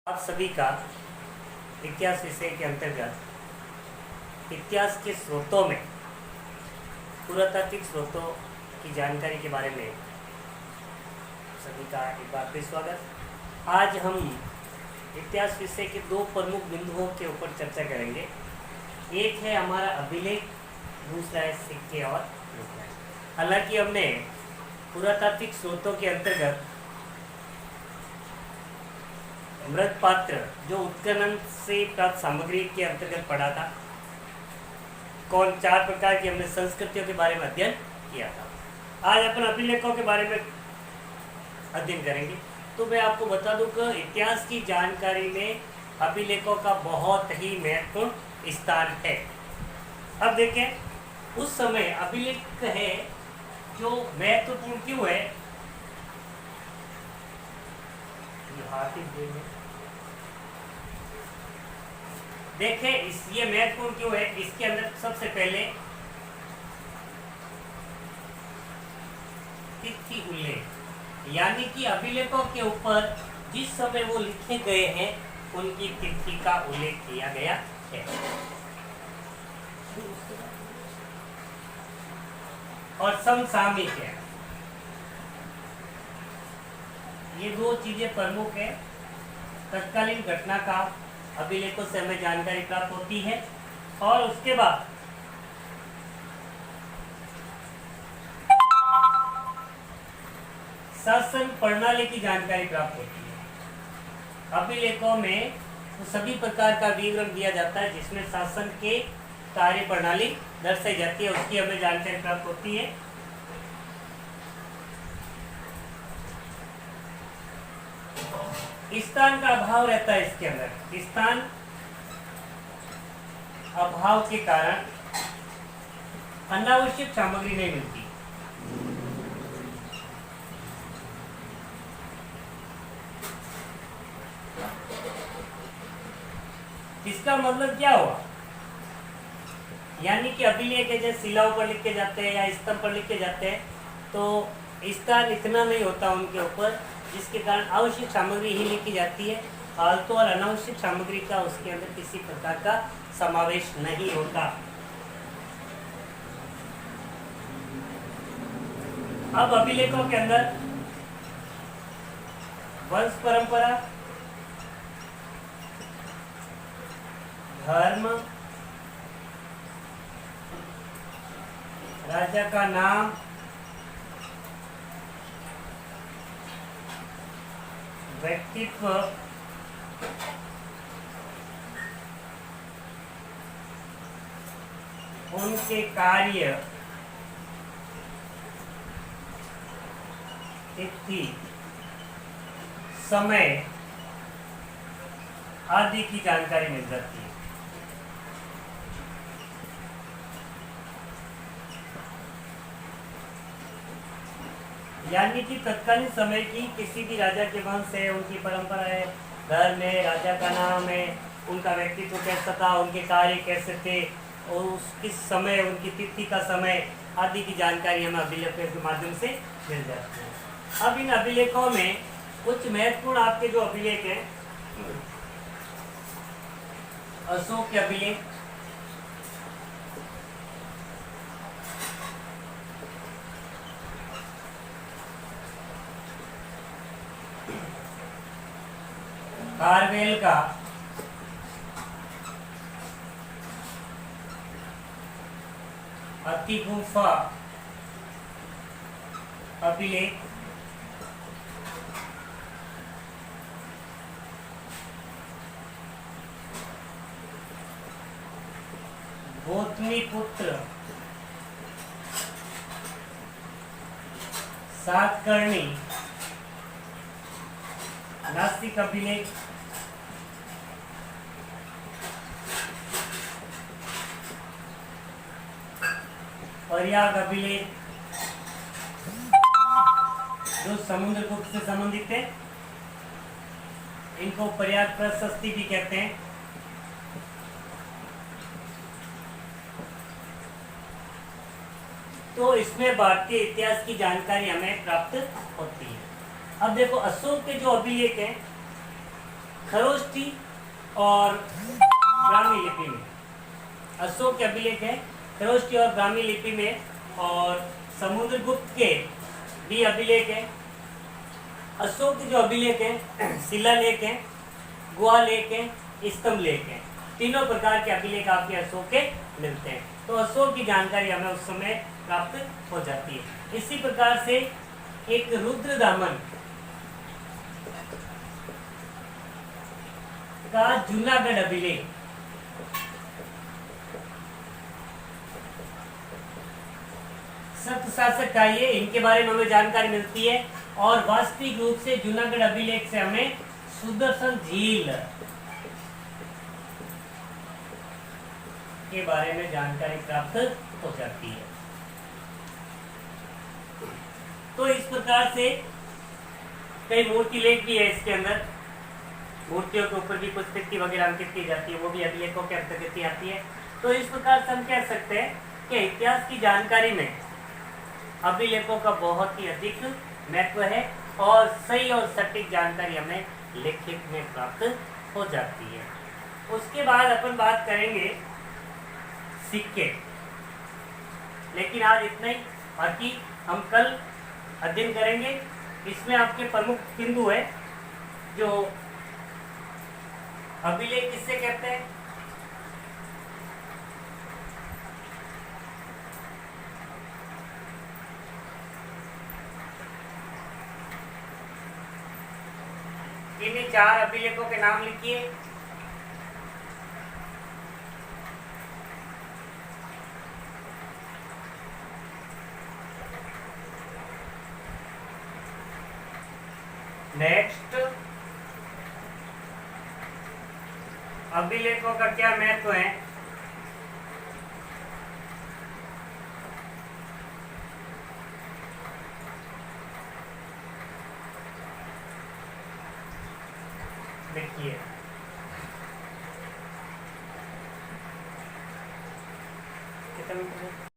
आप सभी का इतिहास विषय के अंतर्गत इतिहास के स्रोतों में पुरातात्विक स्रोतों की जानकारी के बारे में सभी का एक बार फिर स्वागत। आज हम इतिहास विषय के दो प्रमुख बिंदुओं के ऊपर चर्चा करेंगे। एक है हमारा अभिलेख, दूसरा है सिक्के और मुद्राएं। हालांकि हमने पुरातात्विक स्रोतों के अंतर्गत मृत पात्र जो उत्खनन से प्राप्त सामग्री के अंतर्गत पढ़ा था। चार प्रकार की हमने संस्कृतियों के बारे में अध्ययन किया था। आज अपन अभिलेखों के बारे में अध्ययन करेंगे। तो मैं आपको बता दूं कि इतिहास की जानकारी में अभिलेखों का बहुत ही महत्वपूर्ण स्थान है। अब देखें, उस समय अभिलेख है जो महत्वपूर्ण क्यों है। देखें ये महत्वपूर्ण क्यों है। इसके अंदर सबसे पहले तिथि उल्लेख, यानी कि अभिलेखों के ऊपर जिस समय वो लिखे गए हैं उनकी तिथि का उल्लेख किया गया है। और समसामयिक है। ये दो चीजें प्रमुख है। तत्कालीन घटना का अभिलेखों से हमें जानकारी प्राप्त होती है और उसके बाद शासन प्रणाली की जानकारी प्राप्त होती है। अभिलेखों में तो सभी प्रकार का विवरण दिया जाता है जिसमें शासन के कार्य प्रणाली दर्शाई जाती है, उसकी हमें जानकारी प्राप्त होती है। स्थान का अभाव रहता है। इसके अंदर स्थान अभाव के कारण अनावश्यक सामग्री नहीं मिलती। इसका मतलब क्या हुआ, यानी कि अभिलेख है जैसे शिलाओं पर लिखे जाते हैं या स्तंभ पर लिखे जाते हैं, तो स्थान इतना नहीं होता उनके ऊपर, जिसके कारण आवश्यक सामग्री ही लिखी जाती है। फालतू और अनावश्यक सामग्री का उसके अंदर किसी प्रकार का समावेश नहीं होता। अब अभिलेखों के अंदर वंश परंपरा, धर्म, राजा का नाम, व्यक्तित्व, उनके कार्य, तिथि, समय आदि की जानकारी मिल जाती है। यानी कि तत्कालीन समय की किसी भी राजा के वंश है, उनकी परंपरा है, धर्म है, राजा का नाम है, उनका व्यक्तित्व कैसा था, उनके कार्य कैसे थे और उस किस समय, उनकी तिथि का समय आदि की जानकारी हमें अभिलेखों के माध्यम से मिल जाती है। अब इन अभिलेखों में कुछ महत्वपूर्ण आपके जो अभिलेख हैं, अशोक के अभिलेख, खारवेल का अति गुफा अभिलेख, गौतमीपुत्र सातकर्णी नास्तिक अभिलेख, प्रयाग अभिलेख जो समुद्रगुप्त से संबंधित है, इनको प्रयाग प्रशस्ति भी कहते हैं। तो इसमें भारतीय इतिहास की जानकारी हमें प्राप्त होती है। अब देखो, अशोक के जो अभिलेख हैं खरोष्टी और ब्राह्मी लिपि में। अशोक के अभिलेख है खरोष्टी और ब्राह्मी लिपि में, और समुद्रगुप्त के भी अभिलेख है। अशोक के जो अभिलेख है शिलालेख है, गुहा लेख है, स्तंभ लेख है, तीनों प्रकार के अभिलेख आपके अशोक के मिलते हैं। तो अशोक की जानकारी हमें उस समय प्राप्त हो जाती है। इसी प्रकार से एक रुद्रदामन का जूनागढ़ अभिलेख, सप्त शासक का ये, इनके बारे में हमें जानकारी मिलती है। और वास्तविक रूप से जूनागढ़ अभिलेख से हमें सुदर्शन झील के बारे में जानकारी प्राप्त हो जाती है। तो इस प्रकार से कई मूर्ति लेख भी है इसके अंदर, मूर्तियों के ऊपर भी कुछ तिथि वगैरह अंकित की जाती है, वो भी अभिलेखों के अंतर्गत आती है। तो इस प्रकार से हम कह सकते हैं कि इतिहास की जानकारी में अभिलेखों का बहुत ही अधिक महत्व है, और सही और सटीक जानकारी हमें लिखित में प्राप्त हो जाती है। उसके बाद अपन बात करेंगे सिक्के, लेकिन आज इतना ही, बाकी हम कल अध्ययन करेंगे। इसमें आपके प्रमुख बिंदु है जो अभिलेख किससे कहते हैं, इन्हीं 4 अभिलेखों के नाम लिखिए। नेक्स्ट, अभिलेखों का क्या महत्व है, देखिए। कितना